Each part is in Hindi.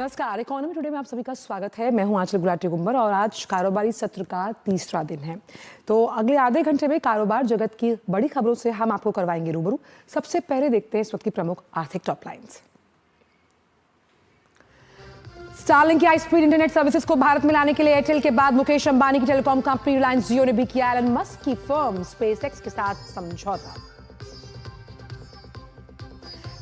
नमस्कार, इकोनॉमी टुडे में आप सभी का स्वागत है। मैं हूं आंचल गुलाटी गुंबर और आज कारोबारी सत्र का तीसरा दिन है। तो अगले आधे घंटे में कारोबार जगत की बड़ी खबरों से हम आपको करवाएंगे रूबरू। सबसे पहले देखते हैं इस वक्त की प्रमुख आर्थिक टॉप लाइन्स। स्टारलिंक की हाई स्पीड इंटरनेट सर्विसेज को भारत में लाने के लिए एयरटेल के बाद मुकेश अंबानी की टेलीकॉम कंपनी रिलायंस जियो ने भी किया एलन मस्क की फर्म स्पेसएक्स के साथ समझौता।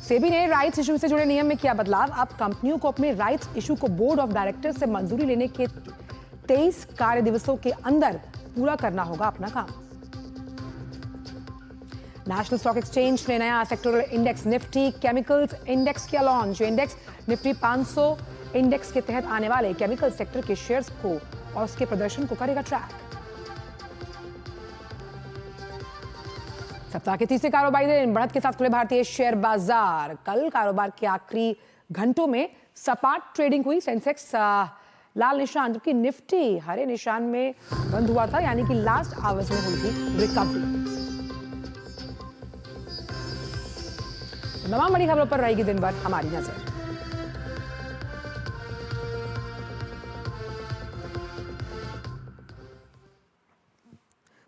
सेबी ने राइट्स इशू से जुड़े नियम में किया बदलाव। अब कंपनियों को अपने राइट्स इशू को बोर्ड ऑफ डायरेक्टर से मंजूरी लेने के 23 कार्य दिवसों के अंदर पूरा करना होगा अपना काम। नेशनल स्टॉक एक्सचेंज ने नया sectoral index Nifty chemicals index किया लॉन्च। इंडेक्स निफ्टी 500 इंडेक्स के तहत आने वाले केमिकल सेक्टर के शेयर्स को और उसके प्रदर्शन को करेगा ट्रैक। सप्ताह के तीसरे कारोबारी दिन बढ़त के साथ खुले भारतीय शेयर बाजार। कल कारोबार के आखिरी घंटों में सपाट ट्रेडिंग हुई। सेंसेक्स लाल निशान जबकि निफ्टी हरे निशान में बंद हुआ था, यानी कि लास्ट आवर्स में हुई थी रिकवरी। तमाम बड़ी खबरों पर रहेगी दिन भर हमारी नजर।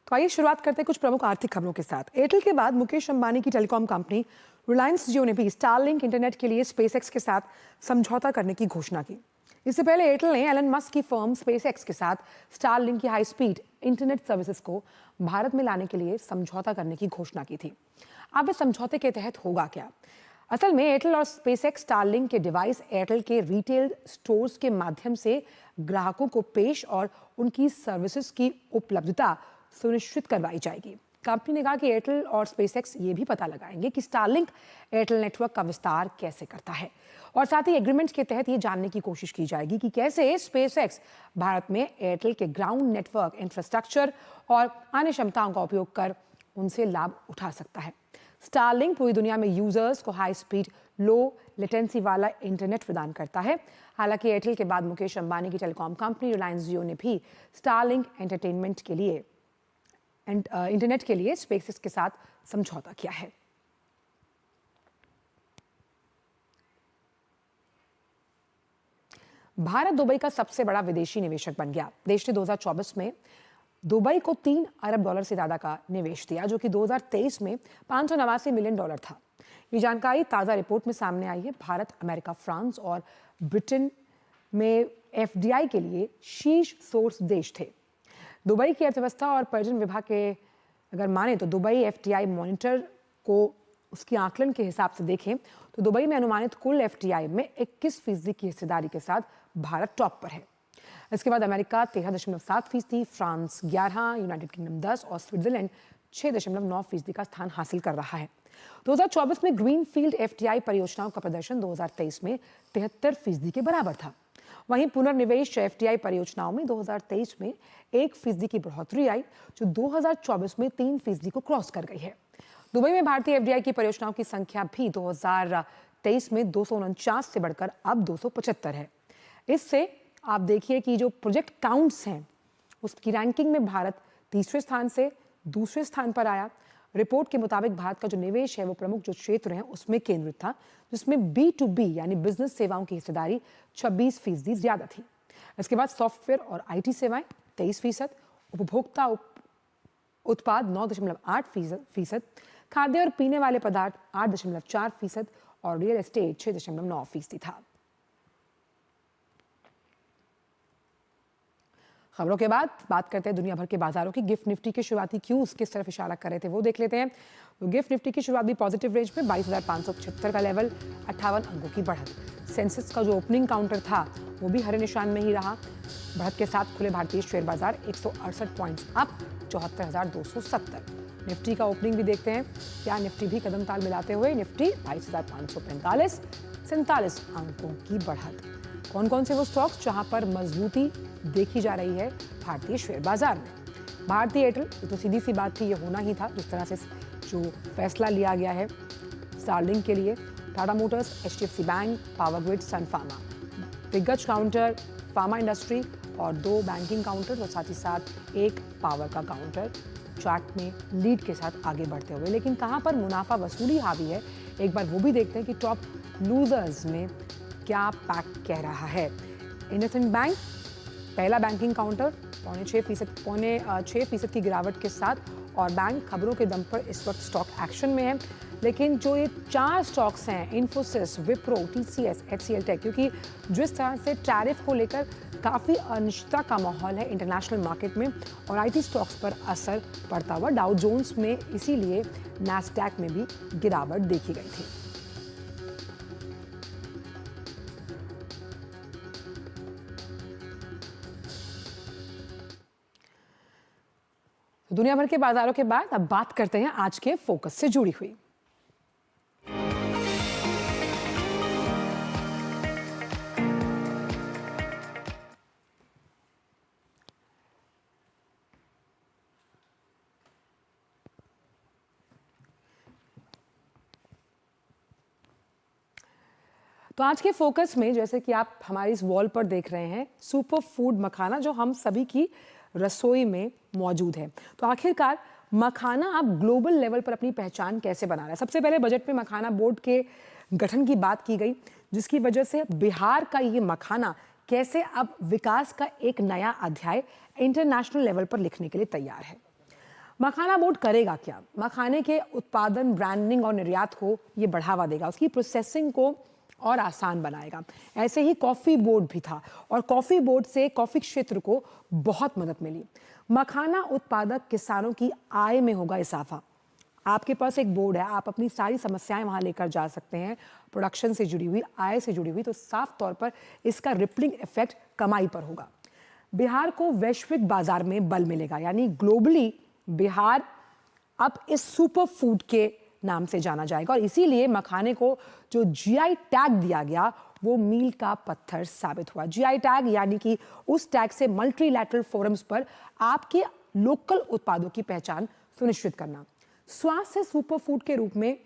तो आइए शुरुआत करते हैं कुछ प्रमुख आर्थिक खबरों के साथ। एयरटेल के बाद मुकेश अंबानी की टेलीकॉम कंपनी रिलायंस जियो ने भी स्टारलिंक इंटरनेट के लिए स्पेसएक्स के साथ समझौता करने की घोषणा की। इससे पहले एयरटेल ने एलन मस्क की फर्म स्पेसएक्स के साथ स्टारलिंक की हाई स्पीड इंटरनेट सर्विसेज को भारत में लाने के लिए समझौता करने की घोषणा की थी। अब इस समझौते के तहत होगा क्या? असल में एयरटेल और स्पेसएक्स स्टारलिंक के डिवाइस एयरटेल के रिटेल स्टोर्स के माध्यम से ग्राहकों को पेश और उनकी सर्विसेज की उपलब्धता सुनिश्चित करवाई जाएगी। कंपनी ने कहा कि एयरटेल और स्पेसएक्स ये भी पता लगाएंगे कि स्टारलिंक एयरटेल नेटवर्क का विस्तार कैसे करता है और साथ ही एग्रीमेंट के तहत ये जानने की कोशिश की जाएगी कि कैसे स्पेसएक्स भारत में एयरटेल के ग्राउंड नेटवर्क इंफ्रास्ट्रक्चर और अन्य क्षमताओं का उपयोग कर उनसे लाभ उठा सकता है। स्टारलिंक पूरी दुनिया में यूजर्स को हाई स्पीड लो लेटेंसी वाला इंटरनेट प्रदान करता है। हालांकि एयरटेल के बाद मुकेश अंबानी की टेलीकॉम कंपनी रिलायंस जियो ने भी स्टारलिंक इंटरनेट के लिए स्पेसएक्स के साथ समझौता किया है। भारत दुबई का सबसे बड़ा विदेशी निवेशक बन गया। देश ने 2024 में दुबई को $3 अरब से ज्यादा का निवेश दिया, जो कि 2023 में $589 मिलियन था। ये जानकारी ताजा रिपोर्ट में सामने आई है। भारत, अमेरिका, फ्रांस और ब्रिटेन में एफडीआई के लिए शीर्ष सोर्स देश थे। दुबई की अर्थव्यवस्था और पर्यटन विभाग के अगर माने तो दुबई एफडीआई मॉनिटर को उसकी आकलन के हिसाब से देखें तो दुबई में अनुमानित कुल एफडीआई में 21% की हिस्सेदारी के साथ भारत टॉप पर है। इसके बाद अमेरिका 13.7%, फ्रांस 11%, यूनाइटेड किंगडम 10% और स्विट्जरलैंड 6.9% का स्थान हासिल कर रहा है। 2024 में ग्रीनफील्ड एफडीआई परियोजनाओं का प्रदर्शन 2023 में 73% के बराबर था। वहीं पुनर्निवेश एफडीआई परियोजनाओं में 2023 में 1% की बढ़ोतरी आई, जो 2024 में 3% को क्रॉस कर गई है। दुबई में भारतीय एफडीआई की परियोजनाओं की संख्या भी 2023 में 249 से बढ़कर अब 275 है। इससे आप देखिए कि जो प्रोजेक्ट काउंट्स हैं उसकी रैंकिंग में भारत तीसरे स्थान से दूसरे स्थान पर आया। रिपोर्ट के मुताबिक भारत का जो निवेश है वो प्रमुख जो क्षेत्र हैं उसमें केंद्रित था, जिसमें B2B यानी बिजनेस सेवाओं की हिस्सेदारी 26% ज्यादा थी। इसके बाद सॉफ्टवेयर और आईटी सेवाएं 23%, उपभोक्ता उत्पाद 9.8%, खाद्य और पीने वाले पदार्थ 8.4% और रियल एस्टेट 6.9% था। खबरों के बाद बात करते हैं दुनिया भर के बाजारों की। गिफ्ट निफ्टी के शुरुआती क्यूज किस तरफ इशारा कर रहे थे वो देख लेते हैं। तो गिफ्ट निफ्टी की शुरुआत भी पॉजिटिव रेंज में 22,575 का लेवल, 58 अंकों की बढ़त। सेंसेक्स का जो ओपनिंग काउंटर था वो भी हरे निशान में ही रहा। बढ़त के साथ खुले भारतीय शेयर बाजार 168 पॉइंट्स अप 74,270। निफ्टी का ओपनिंग भी देखते हैं। क्या निफ्टी भी कदम ताल मिलाते हुए निफ्टी 22,545, 47 अंकों की बढ़त। कौन कौन से वो स्टॉक्स जहां पर मजबूती देखी जा रही है भारतीय शेयर बाजार में? भारतीय एयरटेल, ये तो सीधी सी बात थी, ये होना ही था जिस तरह से जो फैसला लिया गया है स्टारलिंक के लिए। Tata Motors, HDFC Bank, Power Grid, Sun Pharma, दिग्गज काउंटर फार्मा इंडस्ट्री और 2 बैंकिंग काउंटर और साथ ही साथ एक पावर का काउंटर चार्ट में लीड के साथ आगे बढ़ते हुए। लेकिन कहां पर मुनाफा वसूली हावी है एक बार वो भी देखते हैं कि टॉप लूजर्स में क्या पैक्ट कह रहा है। इंडसइंड बैंक पहला बैंकिंग काउंटर पौने 6% की गिरावट के साथ, और बैंक खबरों के दम पर इस वक्त स्टॉक एक्शन में है। लेकिन जो ये 4 स्टॉक्स हैं, Infosys, Wipro, TCS, HCL tech, क्योंकि जिस तरह से टैरिफ को लेकर काफ़ी अनिश्चितता का माहौल है इंटरनेशनल मार्केट में और आईटी स्टॉक्स पर असर पड़ता हुआ डाउ जोन्स में, इसीलिए नैस्डैक में भी गिरावट देखी गई थी। दुनिया भर के बाजारों के बाद अब बात करते हैं आज के फोकस से जुड़ी हुई। तो आज के फोकस में, जैसे कि आप हमारी इस वॉल पर देख रहे हैं, सुपर फूड मखाना जो हम सभी की रसोई में मौजूद है। तो आखिरकार मखाना अब ग्लोबल लेवल पर अपनी पहचान कैसे बना रहा है। सबसे पहले बजट में मखाना बोर्ड के गठन की बात की गई, जिसकी वजह से बिहार का ये मखाना कैसे अब विकास का एक नया अध्याय इंटरनेशनल लेवल पर लिखने के लिए तैयार है। मखाना बोर्ड करेगा क्या? मखाने के उत्पादन, ब्रांडिंग और निर्यात को ये बढ़ावा देगा, उसकी प्रोसेसिंग को और आसान बनाएगा। ऐसे ही कॉफ़ी बोर्ड भी था और कॉफ़ी बोर्ड से कॉफ़ी क्षेत्र को बहुत मदद मिली। मखाना उत्पादक किसानों की आय में होगा इजाफा। आपके पास एक बोर्ड है, आप अपनी सारी समस्याएं वहां लेकर जा सकते हैं, प्रोडक्शन से जुड़ी हुई, आय से जुड़ी हुई, तो साफ तौर पर इसका रिपलिंग इफेक्ट कमाई पर होगा। बिहार को वैश्विक बाजार में बल मिलेगा, यानी ग्लोबली बिहार अब इस सुपर फूड के नाम से जाना जाएगा और इसीलिए मखाने को जो जीआई टैग दिया गया वो मील का पत्थर साबित हुआ। जीआई टैग यानी कि उस टैग से मल्टीलैटरल फोरम्स पर आपके लोकल उत्पादों की पहचान सुनिश्चित करना। स्वास्थ्य सुपर फूड के रूप में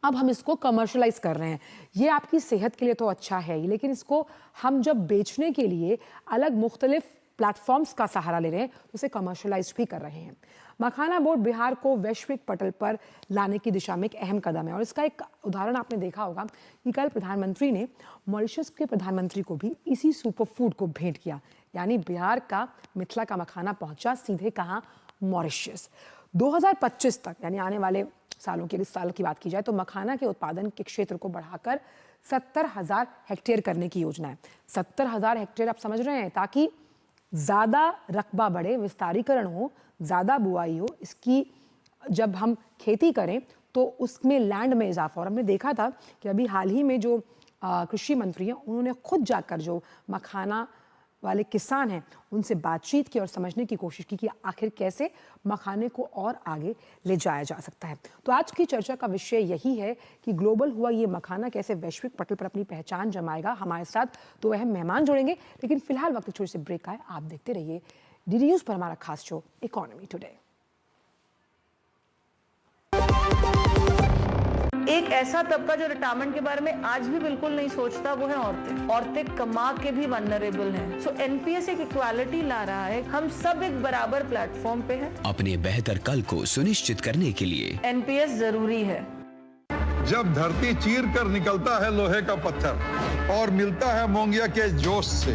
अब हम इसको कमर्शलाइज कर रहे हैं। ये आपकी सेहत के लिए तो अच्छा है ही, लेकिन इसको हम जब बेचने के लिए अलग मुख्तलिफ प्लेटफॉर्म्स का सहारा ले रहे हैं तो उसे कमर्शलाइज भी कर रहे हैं। मखाना बोर्ड बिहार को वैश्विक पटल पर लाने की दिशा में एक अहम कदम है और इसका एक उदाहरण आपने देखा होगा कि कल प्रधानमंत्री ने मॉरिशस के प्रधानमंत्री को भी इसी सुपर फूड को भेंट किया, यानी बिहार का मिथिला का मखाना पहुंचा सीधे कहाँ? मॉरिशस। 2025 तक, यानी आने वाले सालों के, इस साल की बात की जाए तो मखाना के उत्पादन के क्षेत्र को बढ़ाकर 70,000 हेक्टेयर करने की योजना है। 70,000 हेक्टेयर आप समझ रहे हैं, ताकि ज़्यादा रकबा बढ़े, विस्तारीकरण हो, ज़्यादा बुआई हो, इसकी जब हम खेती करें तो उसमें लैंड में इजाफा। और हमने देखा था कि अभी हाल ही में जो कृषि मंत्री हैं उन्होंने खुद जाकर जो मखाना वाले किसान हैं उनसे बातचीत की और समझने की कोशिश की कि आखिर कैसे मखाने को और आगे ले जाया जा सकता है। तो आज की चर्चा का विषय यही है कि ग्लोबल हुआ ये मखाना कैसे वैश्विक पटल पर अपनी पहचान जमाएगा। हमारे साथ दो अहम मेहमान जुड़ेंगे, लेकिन फिलहाल वक्त छोटे से ब्रेक का है। आप देखते रहिए डीडी न्यूज़ पर हमारा खास शो इकोनॉमी टुडे। एक ऐसा तबका जो रिटायरमेंट के बारे में आज भी बिल्कुल नहीं सोचता, वो है औरतें। औरतें कमा के भी वल्नरेबल हैं। सो एनपीएस एक इक्वालिटी ला रहा है, हम सब एक बराबर प्लेटफॉर्म पे हैं। अपने बेहतर कल को सुनिश्चित करने के लिए एनपीएस जरूरी है। जब धरती चीर कर निकलता है लोहे का पत्थर और मिलता है मोंगिया के जोश से,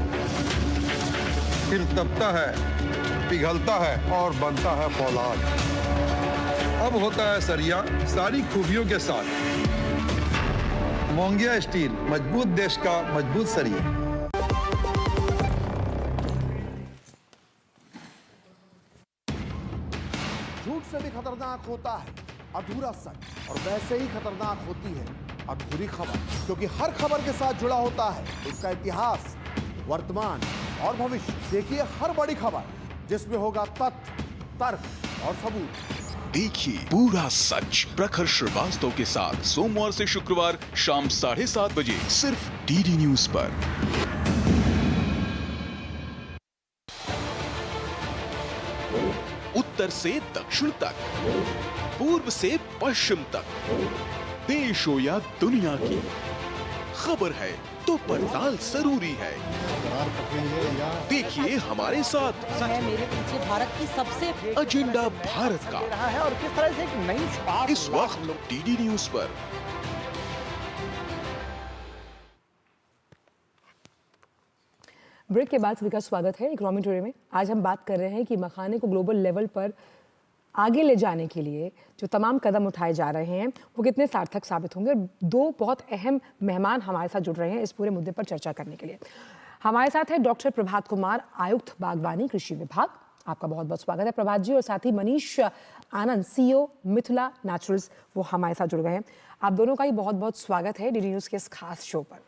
फिर तपता है, पिघलता है और बनता है फौलाद। अब होता है सरिया सारी खूबियों के साथ। मोंगिया स्टील, मजबूत देश का मजबूत सरिया। झूठ से भी खतरनाक होता है अधूरा सच, और वैसे ही खतरनाक होती है अधूरी खबर, क्योंकि हर खबर के साथ जुड़ा होता है उसका इतिहास, वर्तमान और भविष्य। देखिए हर बड़ी खबर जिसमें होगा तथ्य, तर्क और सबूत। देखिए पूरा सच प्रखर श्रीवास्तव के साथ सोमवार से शुक्रवार शाम 7:30 बजे सिर्फ डीडी न्यूज पर। उत्तर से दक्षिण तक, पूर्व से पश्चिम तक, देश हो या दुनिया की खबर है तो पड़ताल जरूरी है। देखिए हमारे साथ मेरे पीछे भारत की सबसे एजेंडा भारत का है और किस तरह से एक नई शुरुआत इस वक्त डीडी न्यूज पर। ब्रेक के बाद सभी का स्वागत है इकोनॉमी टुडे में। आज हम बात कर रहे हैं कि मखाने को ग्लोबल लेवल पर आगे ले जाने के लिए जो तमाम कदम उठाए जा रहे हैं वो कितने सार्थक साबित होंगे। और दो बहुत अहम मेहमान हमारे साथ जुड़ रहे हैं इस पूरे मुद्दे पर चर्चा करने के लिए। हमारे साथ है डॉक्टर प्रभात कुमार, आयुक्त बागवानी कृषि विभाग। आपका बहुत बहुत स्वागत है प्रभात जी। और साथ ही मनीष आनंद, CEO मिथिला नेचुरल्स, वो हमारे साथ जुड़ गए हैं। आप दोनों का ही बहुत बहुत स्वागत है डीडी न्यूज़ के इस खास शो पर।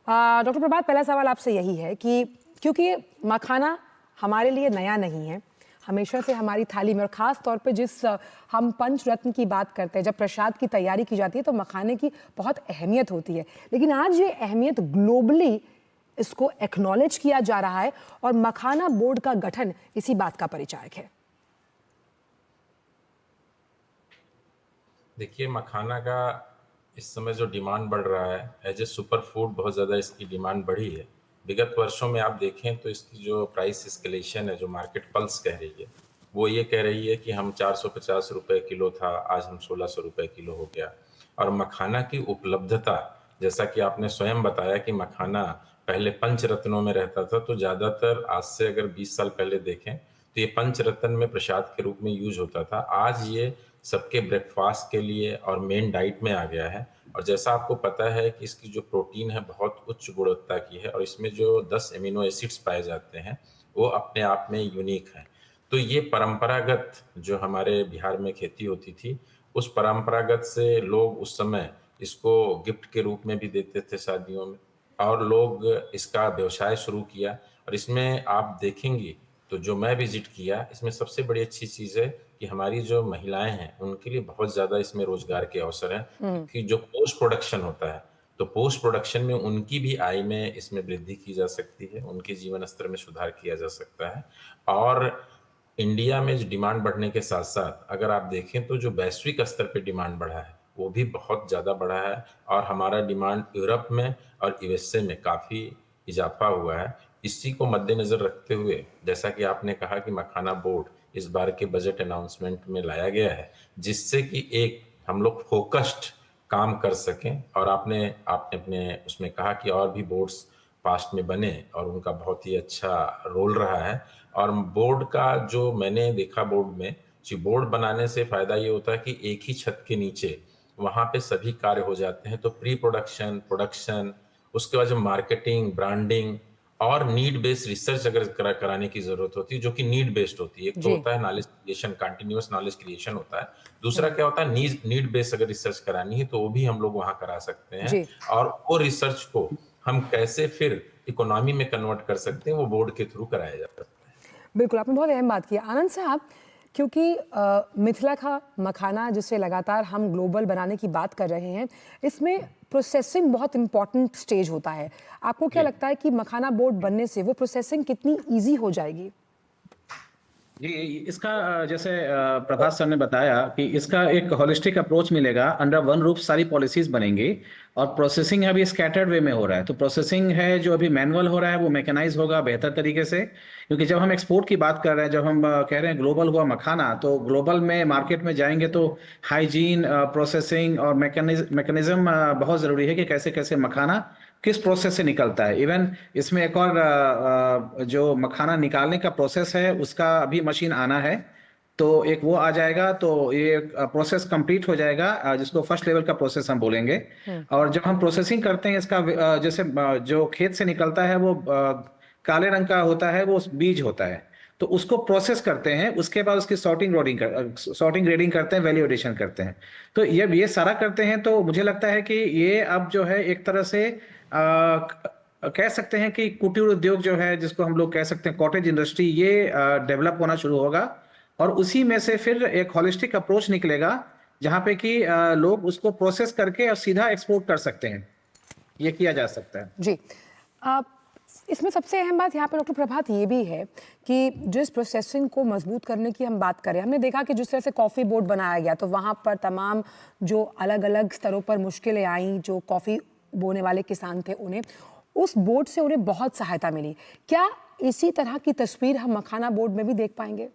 डॉक्टर प्रभात, पहला सवाल आपसे यही है कि क्योंकि मखाना हमारे लिए नया नहीं है, हमेशा से हमारी थाली में, और ख़ास तौर पे जिस हम पंच रत्न की बात करते हैं, जब प्रसाद की तैयारी की जाती है तो मखाने की बहुत अहमियत होती है। लेकिन आज ये अहमियत ग्लोबली इसको एक्नॉलेज किया जा रहा है और मखाना बोर्ड का गठन इसी बात का परिचायक है। देखिए, मखाना का इस समय जो डिमांड बढ़ रहा है एज ए सुपर फूड, बहुत ज़्यादा इसकी डिमांड बढ़ी है। विगत वर्षों में आप देखें तो इसकी जो प्राइस एस्केलेशन है, जो मार्केट पल्स कह रही है, वो ये कह रही है कि हम 450 रुपये किलो था, आज हम 1600 रुपये किलो हो गया। और मखाना की उपलब्धता, जैसा कि आपने स्वयं बताया कि मखाना पहले पंच रत्नों में रहता था, तो ज़्यादातर आज से अगर 20 साल पहले देखें तो ये पंच रत्न में प्रसाद के रूप में यूज होता था। आज ये सबके ब्रेकफास्ट के लिए और मेन डाइट में आ गया है। और जैसा आपको पता है कि इसकी जो प्रोटीन है बहुत उच्च गुणवत्ता की है और इसमें जो 10 एमिनो एसिड्स पाए जाते हैं वो अपने आप में यूनिक है। तो ये परंपरागत जो हमारे बिहार में खेती होती थी, उस परंपरागत से लोग उस समय इसको गिफ्ट के रूप में भी देते थे शादियों में, और लोग इसका व्यवसाय शुरू किया। और इसमें आप देखेंगे तो जो मैं विजिट किया, इसमें सबसे बड़ी अच्छी चीज़ है कि हमारी जो महिलाएं हैं उनके लिए बहुत ज़्यादा इसमें रोजगार के अवसर हैं कि जो पोस्ट प्रोडक्शन होता है, तो पोस्ट प्रोडक्शन में उनकी भी आय में इसमें वृद्धि की जा सकती है, उनके जीवन स्तर में सुधार किया जा सकता है। और इंडिया में जो डिमांड बढ़ने के साथ साथ अगर आप देखें तो जो वैश्विक स्तर पे डिमांड बढ़ा है वो भी बहुत ज़्यादा बढ़ा है। और हमारा डिमांड यूरोप में और USA में काफ़ी इजाफा हुआ है। इसी को मद्देनजर रखते हुए, जैसा कि आपने कहा कि मखाना बोर्ड इस बार के बजट अनाउंसमेंट में लाया गया है, जिससे कि एक हम लोग फोकस्ड काम कर सकें। और आपने अपने उसमें कहा कि और भी बोर्ड्स पास्ट में बने और उनका बहुत ही अच्छा रोल रहा है। और बोर्ड का जो मैंने देखा, बोर्ड में जी बोर्ड बनाने से फ़ायदा ये होता है कि एक ही छत के नीचे वहाँ पे सभी कार्य हो जाते हैं। तो प्री प्रोडक्शन, प्रोडक्शन, उसके बाद जो मार्केटिंग, ब्रांडिंग और नीड बेस्ड रिसर्च अगर कराने की जरूरत होती है, जो कि नीड बेस्ड होती है। एक तो होता है knowledge creation, continuous knowledge creation होता है। दूसरा क्या होता है, नीड बेस्ड अगर रिसर्च करानी है तो वो भी हम लोग वहाँ करा सकते हैं। और वो रिसर्च को हम कैसे फिर इकोनॉमी में कन्वर्ट कर सकते हैं, वो बोर्ड के थ्रू कराया जा सकता है। बिल्कुल, आपने बहुत अहम बात की आनंद साहब, क्योंकि मिथिला का मखाना जिसे लगातार हम ग्लोबल बनाने की बात कर रहे हैं, इसमें प्रोसेसिंग बहुत इंपॉर्टेंट स्टेज होता है। आपको क्या लगता है कि मखाना बोर्ड बनने से वो प्रोसेसिंग कितनी इजी हो जाएगी? जी, इसका जैसे प्रभात सर ने बताया कि इसका एक होलिस्टिक अप्रोच मिलेगा, अंडर वन रूफ सारी पॉलिसीज बनेंगी। और प्रोसेसिंग अभी स्कैटर्ड वे में हो रहा है, तो प्रोसेसिंग है जो अभी मैनुअल हो रहा है वो मैकेनाइज होगा बेहतर तरीके से। क्योंकि जब हम एक्सपोर्ट की बात कर रहे हैं, जब हम कह रहे हैं ग्लोबल हुआ मखाना, तो ग्लोबल में मार्केट में जाएंगे तो हाइजीन, प्रोसेसिंग और मैकेनिज्म बहुत ज़रूरी है कि कैसे कैसे मखाना किस प्रोसेस से निकलता है। इवन इसमें एक और जो मखाना निकालने का प्रोसेस है उसका अभी मशीन आना है, तो एक वो आ जाएगा तो ये प्रोसेस कंप्लीट हो जाएगा, जिसको फर्स्ट लेवल का प्रोसेस हम बोलेंगे। और जब हम प्रोसेसिंग करते हैं इसका, जैसे जो खेत से निकलता है वो काले रंग का होता है, वो बीज होता है, तो उसको प्रोसेस करते हैं। उसके बाद उसकी सॉर्टिंग ग्रेडिंग करते हैं, वैल्यू एडिशन करते हैं। तो ये सारा करते हैं, तो मुझे लगता है कि ये अब जो है एक तरह से कह सकते हैं कि कुटीर उद्योग जो है, जिसको हम लोग कह सकते हैं कॉटेज इंडस्ट्री, ये डेवलप होना शुरू होगा। और उसी में से फिर एक होलिस्टिक अप्रोच निकलेगा जहाँ पे कि लोग उसको प्रोसेस करके और सीधा एक्सपोर्ट कर सकते हैं। ये किया जा सकता है जी। इसमें सबसे अहम बात यहाँ पे डॉक्टर प्रभात ये भी है कि जिस प्रोसेसिंग को मजबूत करने की हम बात करें, हमने देखा कि जिस तरह से कॉफ़ी बोर्ड बनाया गया तो वहाँ पर तमाम जो अलग अलग स्तरों पर मुश्किलें आईं, जो कॉफ़ी बोने वाले किसान थे उन्हें उस बोर्ड से उन्हें बहुत सहायता मिली। क्या इसी तरह की तस्वीर हम मखाना बोर्ड में भी देख पाएंगे?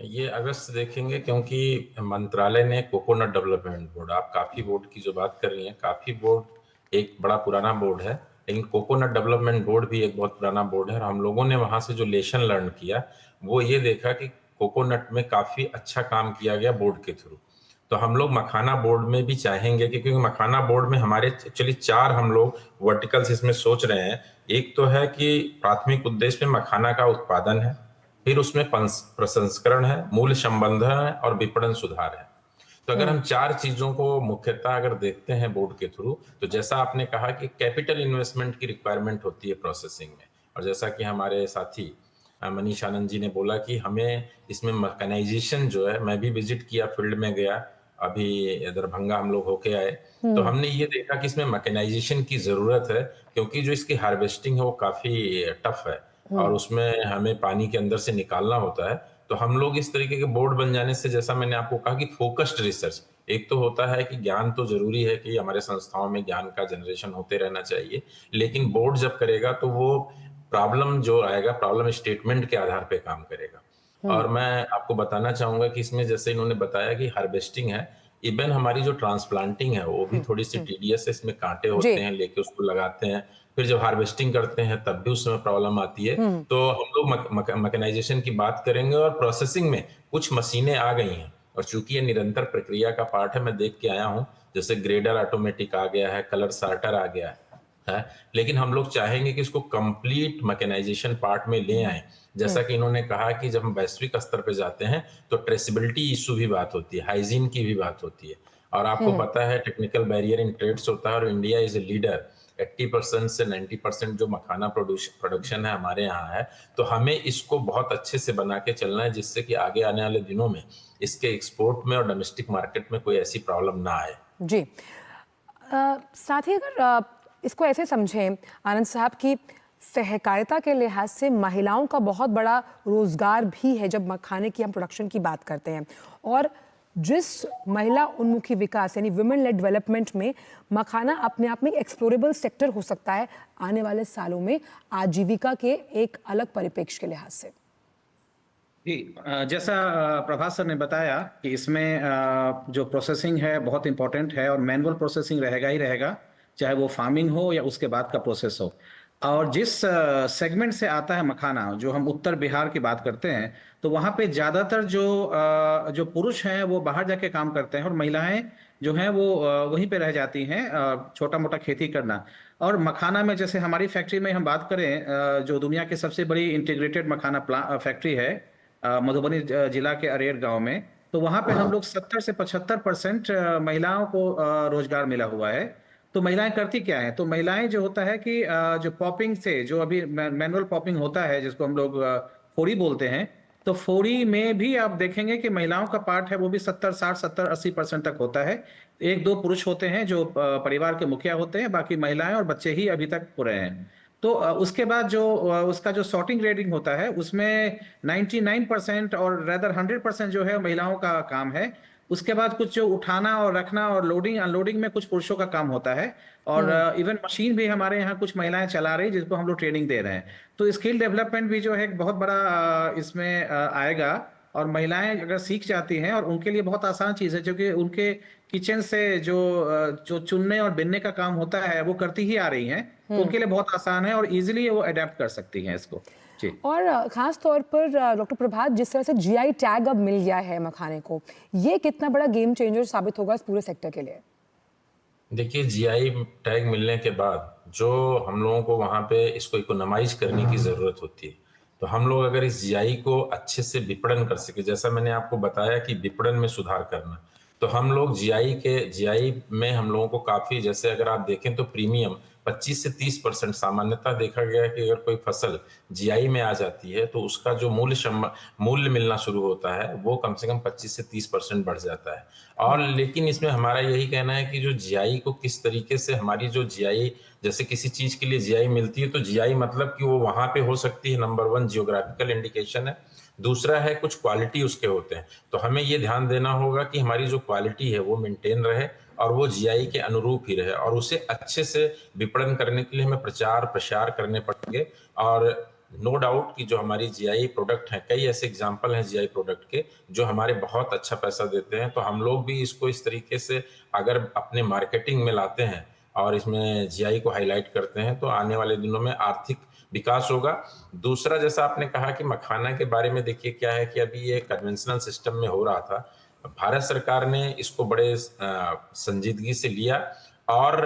ये अगस्त देखेंगे, क्योंकि मंत्रालय ने कोकोनट डेवलपमेंट बोर्ड, आप काफ़ी बोर्ड की जो बात कर रही हैं, काफ़ी बोर्ड एक बड़ा पुराना बोर्ड है लेकिन कोकोनट डेवलपमेंट बोर्ड भी एक बहुत पुराना बोर्ड है और हम लोगों ने वहां से जो लेसन लर्न किया वो ये देखा कि कोकोनट में काफी अच्छा काम किया गया बोर्ड के थ्रू। तो हम लोग मखाना बोर्ड में भी चाहेंगे कि क्योंकि मखाना बोर्ड में हमारे एक्चुअली 4 हम लोग वर्टिकल्स इसमें सोच रहे हैं। एक तो है कि प्राथमिक उद्देश्य में मखाना का उत्पादन है, फिर उसमें प्रसंस्करण है, मूल्य संवर्धन है और विपणन सुधार है। तो अगर हम 4 चीजों को मुख्यतः अगर देखते हैं बोर्ड के थ्रू, तो जैसा आपने कहा कि कैपिटल इन्वेस्टमेंट की रिक्वायरमेंट होती है प्रोसेसिंग में, और जैसा कि हमारे साथी मनीष आनंद जी ने बोला कि हमें इसमें मैकेनाइजेशन जो है, मैं भी विजिट किया, फील्ड में गया, अभी दरभंगा हम लोग होके आए, तो हमने ये देखा कि इसमें मैकेनाइजेशन की जरूरत है क्योंकि जो इसकी हार्वेस्टिंग है वो काफी टफ है और उसमें हमें पानी के अंदर से निकालना होता है। तो हम लोग इस तरीके के बोर्ड बन जाने से, जैसा मैंने आपको कहा कि फोकस्ड रिसर्च, एक तो होता है कि ज्ञान तो जरूरी है कि हमारे संस्थाओं में ज्ञान का जनरेशन होते रहना चाहिए, लेकिन बोर्ड जब करेगा तो वो प्रॉब्लम जो आएगा प्रॉब्लम स्टेटमेंट के आधार पे काम करेगा। और मैं आपको बताना चाहूंगा कि इसमें जैसे इन्होंने बताया कि हार्वेस्टिंग है, इवन हमारी जो ट्रांसप्लांटिंग है वो भी थोड़ी सी टीडियस है, इसमें कांटे होते हैं, लेके उसको लगाते हैं, फिर जब हार्वेस्टिंग करते हैं तब भी उसमें प्रॉब्लम आती है। तो हम लोग मैकेनाइजेशन की बात करेंगे और प्रोसेसिंग में कुछ मशीनें आ गई हैं और चूंकि ये निरंतर प्रक्रिया का पार्ट है, मैं देख के आया हूँ, जैसे ग्रेडर ऑटोमेटिक आ गया है, कलर सार्टर आ गया है, लेकिन हम लोग चाहेंगे कि इसको कंप्लीट मैकेनाइजेशन पार्ट में ले आए। जैसा कि इन्होंने कहा कि जब हम वैश्विक स्तर पे जाते हैं तो ट्रेसिबिलिटी इशू भी बात होती है, हाइजीन की भी बात होती है, और आपको पता है टेक्निकल बैरियर इन ट्रेड्स होता है और इंडिया इज ए लीडर। 80% से 90% जो मखाना प्रोडक्शन है हमारे यहाँ है, तो हमें इसको बहुत अच्छे से बना के चलना है जिससे कि आगे आने वाले दिनों में इसके एक्सपोर्ट में और डोमेस्टिक मार्केट में कोई ऐसी प्रॉब्लम ना आए। जी साथ ही अगर इसको ऐसे समझें आनंद साहब की सहकारिता के लिहाज से महिलाओं का बहुत बड़ा रोजगार भी है जब मखाने की हम प्रोडक्शन की बात करते हैं, और जिस महिला उन्मुखी विकास यानी वुमेन लेड डेवलपमेंट में मखाना अपने आप में एक्सप्लोरेबल सेक्टर हो सकता है आने वाले सालों में आजीविका के एक अलग परिप्रेक्ष्य के लिहाज से। जी, जैसा प्रभात सर ने बताया कि इसमें जो प्रोसेसिंग है बहुत इंपॉर्टेंट है और मैनुअल प्रोसेसिंग रहेगा ही रहेगा, चाहे वो फार्मिंग हो या उसके बाद का प्रोसेस हो। और जिस सेगमेंट से आता है मखाना, जो हम उत्तर बिहार की बात करते हैं, तो वहाँ पे ज़्यादातर जो पुरुष हैं वो बाहर जाके काम करते हैं और महिलाएं जो हैं वो वहीं पे रह जाती हैं छोटा मोटा खेती करना। और मखाना में जैसे हमारी फैक्ट्री में हम बात करें, जो दुनिया की सबसे बड़ी इंटीग्रेटेड मखाना फैक्ट्री है मधुबनी जिला के अरेर गांव में, तो वहाँ पे हम लोग 70 से 75% महिलाओं को रोजगार मिला हुआ है। तो महिलाएं करती क्या है, तो महिलाएं जो होता है कि जो पॉपिंग से, जो अभी मैनुअल पॉपिंग होता है जिसको हम लोग फोड़ी बोलते हैं, तो फोड़ी में भी आप देखेंगे कि महिलाओं का पार्ट है वो भी 70-60-70-80% तक होता है। 1-2 पुरुष होते हैं जो परिवार के मुखिया होते हैं, बाकी महिलाएं और बच्चे ही अभी तक हो रहे हैं। तो उसके बाद जो उसका जो सॉर्टिंग ग्रेडिंग होता है उसमें 99% और रेदर 100% जो है महिलाओं का काम है। उसके बाद कुछ जो उठाना और रखना और लोडिंग अनलोडिंग में कुछ पुरुषों का काम होता है, और इवन मशीन भी हमारे यहाँ कुछ महिलाएं चला रही जिसको हम लोग ट्रेनिंग दे रहे हैं। तो स्किल डेवलपमेंट भी जो है एक बहुत बड़ा इसमें आएगा, और महिलाएं अगर सीख जाती हैं, और उनके लिए बहुत आसान चीज़ है क्योंकि उनके किचन से जो चुनने और बिनने का काम होता है वो करती ही आ रही हैं, तो उनके लिए बहुत आसान है और इजीली वो अडेप्ट कर सकती हैं इसको। जी। और खास तौर पर डॉक्टर प्रभात, जिस तरह से जीआई टैग अब मिल गया है मखाने को, ये कितना बड़ा गेम चेंजर साबित होगा इस पूरे सेक्टर के लिए? देखिए, जीआई टैग मिलने के बाद जो हम लोगों को वहाँ पे इसको इकोनॉमाइज करने की जरूरत होती है, तो हम लोग अगर इस जीआई को अच्छे से विपणन कर सके, जैसा मैंने आपको बताया कि विपणन में सुधार करना, तो हम लोग जीआई में हम लोगों को काफी, जैसे अगर आप देखें तो प्रीमियम 25 से 30% सामान्यतः देखा गया है कि अगर कोई फसल जीआई में आ जाती है तो उसका जो मूल्य मिलना शुरू होता है वो कम से कम 25 से 30% बढ़ जाता है। और लेकिन इसमें हमारा यही कहना है कि जो जीआई को किस तरीके से, हमारी जो जीआई, जैसे किसी चीज के लिए जीआई मिलती है तो जीआई मतलब कि वो वहां पे हो सकती है, नंबर 1 जियोग्राफिकल इंडिकेशन है, दूसरा है कुछ क्वालिटी उसके होते हैं, तो हमें ये ध्यान देना होगा कि हमारी जो क्वालिटी है वो मेंटेन रहे और वो जीआई के अनुरूप ही रहे, और उसे अच्छे से विपणन करने के लिए हमें प्रचार प्रसार करने पड़ेंगे। और नो डाउट कि जो हमारी जीआई प्रोडक्ट हैं, कई ऐसे एग्जांपल हैं जीआई प्रोडक्ट के जो हमारे बहुत अच्छा पैसा देते हैं, तो हम लोग भी इसको इस तरीके से अगर अपने मार्केटिंग में लाते हैं और इसमें जीआई को हाईलाइट करते हैं तो आने वाले दिनों में आर्थिक विकास होगा। दूसरा, जैसा आपने कहा कि मखाना के बारे में, देखिए क्या है कि अभी ये कन्वेंशनल सिस्टम में हो रहा था, भारत सरकार ने इसको बड़े संजीदगी से लिया और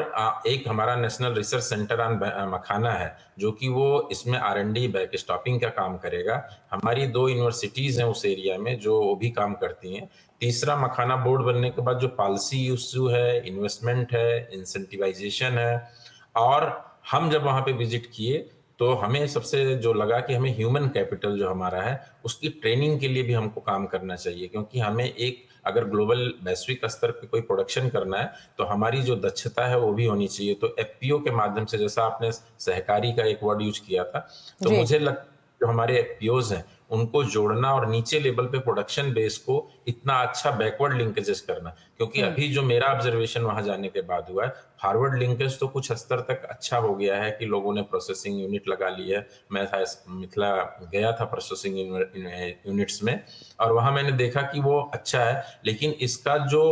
एक हमारा नेशनल रिसर्च सेंटर ऑन मखाना है जो कि वो इसमें R&D बैक स्टॉपिंग का काम करेगा। हमारी 2 यूनिवर्सिटीज हैं उस एरिया में जो वो भी काम करती हैं। तीसरा, मखाना बोर्ड बनने के बाद जो पॉलिसी इशू है, इन्वेस्टमेंट है, इंसेंटिवाइजेशन है, और हम जब वहां पे विजिट किए तो हमें सबसे जो लगा कि हमें ह्यूमन कैपिटल जो हमारा है उसकी ट्रेनिंग के लिए भी हमको काम करना चाहिए, क्योंकि हमें एक अगर ग्लोबल वैश्विक स्तर पे कोई प्रोडक्शन करना है तो हमारी जो दक्षता है वो भी होनी चाहिए। तो एफपीओ के माध्यम से, जैसा आपने सहकारी का एक वर्ड यूज किया था, तो मुझे लगता है जो हमारे एफपीओज हैं उनको जोड़ना और नीचे लेवल पे प्रोडक्शन बेस को इतना अच्छा बैकवर्ड लिंकेजेस करना, क्योंकि अभी जो मेरा ऑब्जर्वेशन वहां जाने के बाद हुआ है, फॉरवर्ड लिंकेज तो कुछ स्तर तक अच्छा हो गया है कि लोगों ने प्रोसेसिंग यूनिट लगा ली है। मैं मिथिला गया था प्रोसेसिंग यूनिट्स में और वहां मैंने देखा कि वो अच्छा है, लेकिन इसका जो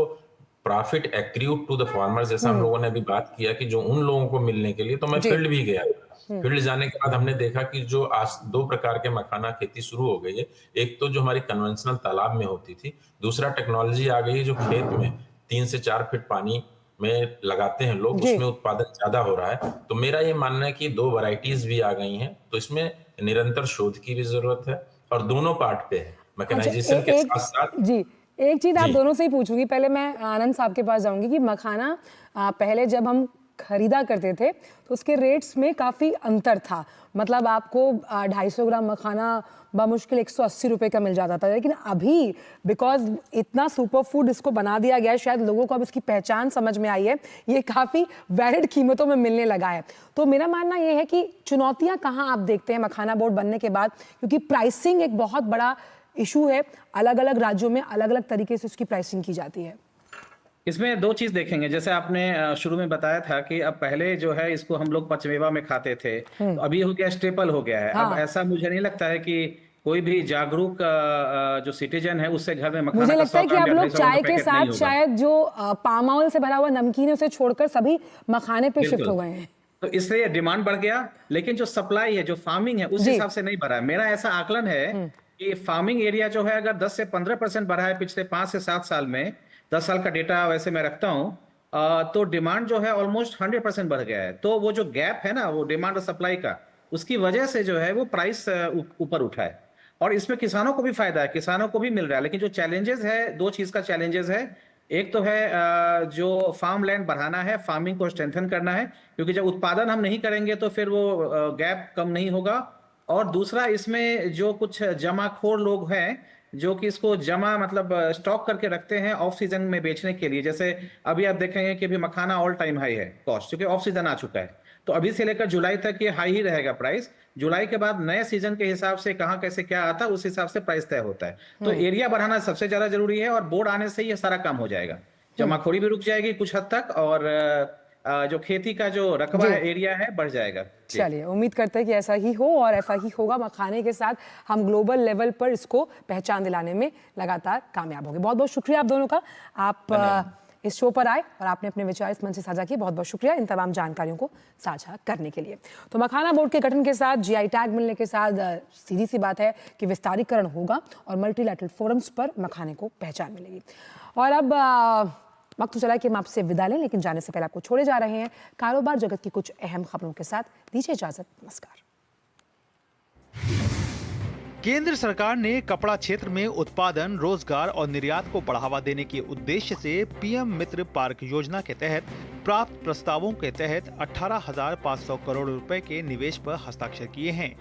profit accrued to the farmer, जैसा हम लोगों ने अभी बात किया कि जो उन लोगों को मिलने के लिए, तो मैं फील्ड भी गया। फील्ड जाने के बाद हमने देखा कि जो आज 2 प्रकार के मखाना खेती शुरू हो गई है। एक तो जो हमारी कन्वेंशनल तालाब में होती थी, दूसरा टेक्नोलॉजी आ गई है जो खेत में 3 से 4 फीट पानी में लगाते हैं लोग, उसमें उत्पादन ज्यादा हो रहा है। तो मेरा ये मानना है कि 2 वैरायटीज भी आ गई हैं, तो इसमें निरंतर शोध की भी जरूरत है और दोनों पार्ट पे है, मैकेनाइजेशन के साथ साथ। जी, एक चीज आप दोनों से ही पूछूंगी। पहले मैं आनंद साहब के पास जाऊंगी कि मखाना पहले जब हम खरीदा करते थे तो उसके रेट्स में काफ़ी अंतर था। मतलब आपको 250 ग्राम मखाना बमुश्किल 180 रुपये का मिल जाता था, लेकिन अभी बिकॉज इतना सुपर फूड इसको बना दिया गया है, शायद लोगों को अब इसकी पहचान समझ में आई है, ये काफ़ी वैलिड कीमतों में मिलने लगा है। तो मेरा मानना ये है कि चुनौतियाँ कहाँ आप देखते हैं मखाना बोर्ड बनने के बाद, क्योंकि प्राइसिंग एक बहुत बड़ा इशू है, अलग अलग राज्यों में अलग अलग तरीके से उसकी प्राइसिंग की जाती है। इसमें 2 चीज देखेंगे, जैसे आपने शुरू में बताया था कि अब पहले जो है इसको हम लोग पचमेवा में खाते थे, तो अभी हो गया स्टेपल हो गया है। अब ऐसा मुझे नहीं लगता है कि कोई भी जागरूक जो सिटीजन है उससे घर में मखाना, मुझे लगता है कि आप लोग चाय के साथ शायद जो पाम ऑयल से भरा हुआ नमकीन है उसे छोड़कर सभी मखाने पे शिफ्ट हो गए हैं। तो इसलिए डिमांड बढ़ गया, लेकिन जो सप्लाई है, जो फार्मिंग है, उस हिसाब से नहीं बढ़ा है। मेरा ऐसा आकलन है कि फार्मिंग एरिया जो है अगर 10 से 15% बढ़ा है पिछले 5 से 7 साल में, 10 साल का डेटा वैसे मैं रखता हूं, तो डिमांड जो है ऑलमोस्ट 100% बढ़ गया है। तो वो जो गैप है ना, वो डिमांड और सप्लाई का, उसकी वजह से जो है वो प्राइस ऊपर उठा है और इसमें किसानों को भी फायदा है, किसानों को भी मिल रहा है। लेकिन जो चैलेंजेस है, 2 चीज का चैलेंजेस है। एक तो है जो फार्म लैंड बढ़ाना है, फार्मिंग को स्ट्रेंथन करना है, क्योंकि जब उत्पादन हम नहीं करेंगे तो फिर वो गैप कम नहीं होगा। और दूसरा, इसमें जो कुछ जमाखोर लोग हैं जो कि इसको जमा मतलब स्टॉक करके रखते हैं ऑफ सीजन में बेचने के लिए। जैसे अभी आप देखेंगे कि अभी मखाना ऑल टाइम हाई है कॉस्ट, क्योंकि ऑफ सीजन आ चुका है, तो अभी से लेकर जुलाई तक ये हाई ही रहेगा प्राइस। जुलाई के बाद नए सीजन के हिसाब से कहाँ कैसे क्या आता है, उस हिसाब से प्राइस तय होता है। तो एरिया बढ़ाना सबसे ज्यादा जरूरी है और बोर्ड आने से ये सारा काम हो जाएगा। जमाखोरी भी रुक जाएगी कुछ हद तक और जो खेती का जो रकबा है, एरिया है, बढ़ जाएगा। चलिए, उम्मीद करते हैं कि ऐसा ही हो और ऐसा ही होगा। मखाने के साथ हम ग्लोबल लेवल पर इसको पहचान दिलाने में लगातार कामयाब होंगे। बहुत बहुत शुक्रिया आप दोनों का, आप इस शो पर आए और आपने अपने विचार इस मंच से साझा किए। बहुत बहुत शुक्रिया इन तमाम जानकारियों को साझा करने के लिए। तो मखाना बोर्ड के गठन के साथ, जीआई टैग मिलने के साथ सीधी सी बात है कि विस्तारीकरण होगा और मल्टीलैटरल फोरम्स पर मखाने को पहचान मिलेगी। और अब वक्त तो चला कि हम आपसे विदा लें, लेकिन जाने से पहले आपको छोड़े जा रहे हैं कारोबार जगत की कुछ अहम खबरों के साथ। दीजिए इजाजत, नमस्कार। केंद्र सरकार ने कपड़ा क्षेत्र में उत्पादन, रोजगार और निर्यात को बढ़ावा देने के उद्देश्य से पीएम मित्र पार्क योजना के तहत प्राप्त प्रस्तावों के तहत 18,500 करोड़ रुपए के निवेश पर हस्ताक्षर किए हैं।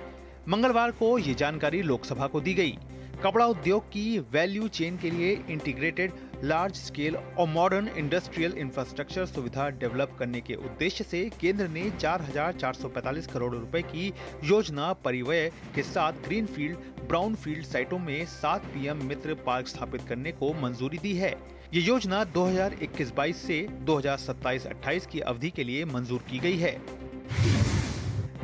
मंगलवार को ये जानकारी लोकसभा को दी गई। कपड़ा उद्योग की वैल्यू चेन के लिए इंटीग्रेटेड लार्ज स्केल और मॉडर्न इंडस्ट्रियल इंफ्रास्ट्रक्चर सुविधा डेवलप करने के उद्देश्य से केंद्र ने 4,445 करोड़ रुपए की योजना परिव्यय के साथ ग्रीनफील्ड, ब्राउनफील्ड साइटों में 7 पीएम मित्र पार्क स्थापित करने को मंजूरी दी है। ये योजना 2021-22 से 2027-28 की अवधि के लिए मंजूर की गई है।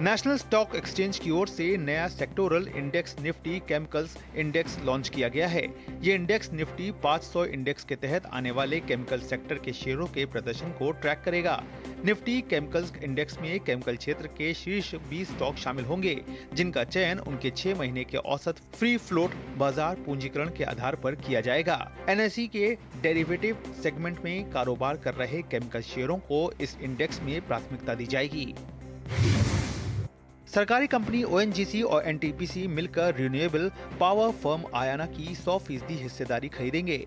नेशनल स्टॉक एक्सचेंज की ओर से नया sectoral index Nifty chemicals index launch किया गया है। ये इंडेक्स निफ्टी 500 इंडेक्स के तहत आने वाले केमिकल सेक्टर के शेयरों के प्रदर्शन को ट्रैक करेगा। निफ्टी केमिकल्स इंडेक्स में केमिकल क्षेत्र के शीर्ष 20 स्टॉक शामिल होंगे, जिनका चयन उनके 6 महीने के औसत फ्री फ्लोट बाजार पूंजीकरण के आधार पर किया जाएगा। एनएसई के डेरिवेटिव सेगमेंट में कारोबार कर रहे केमिकल शेयरों को इस इंडेक्स में प्राथमिकता दी जाएगी। सरकारी कंपनी ओएनजीसी और एनटीपीसी मिलकर रिन्यूएबल पावर फर्म आयाना की 100% हिस्सेदारी खरीदेंगे।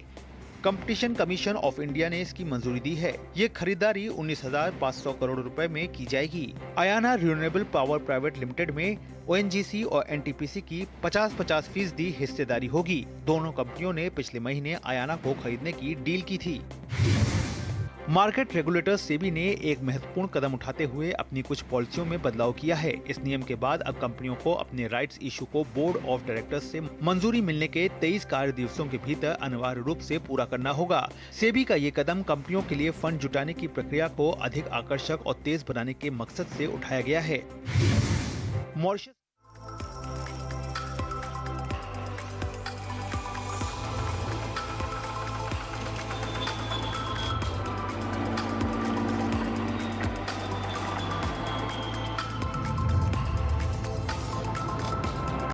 कंपटीशन कमीशन ऑफ इंडिया ने इसकी मंजूरी दी है। ये खरीदारी 19,500 करोड़ रुपए में की जाएगी। Ayana renewable power private limited में ओएनजीसी और एनटीपीसी की 50-50% हिस्सेदारी होगी। दोनों कंपनियों ने पिछले महीने आयाना को खरीदने की डील की थी। मार्केट रेगुलेटर सेबी ने एक महत्वपूर्ण कदम उठाते हुए अपनी कुछ पॉलिसियों में बदलाव किया है। इस नियम के बाद अब कंपनियों को अपने राइट्स इशू को बोर्ड ऑफ डायरेक्टर्स से मंजूरी मिलने के 23 कार्य दिवसों के भीतर अनिवार्य रूप से पूरा करना होगा। सेबी का ये कदम कंपनियों के लिए फंड जुटाने की प्रक्रिया को अधिक आकर्षक और तेज बनाने के मकसद से उठाया गया है। मॉरिशस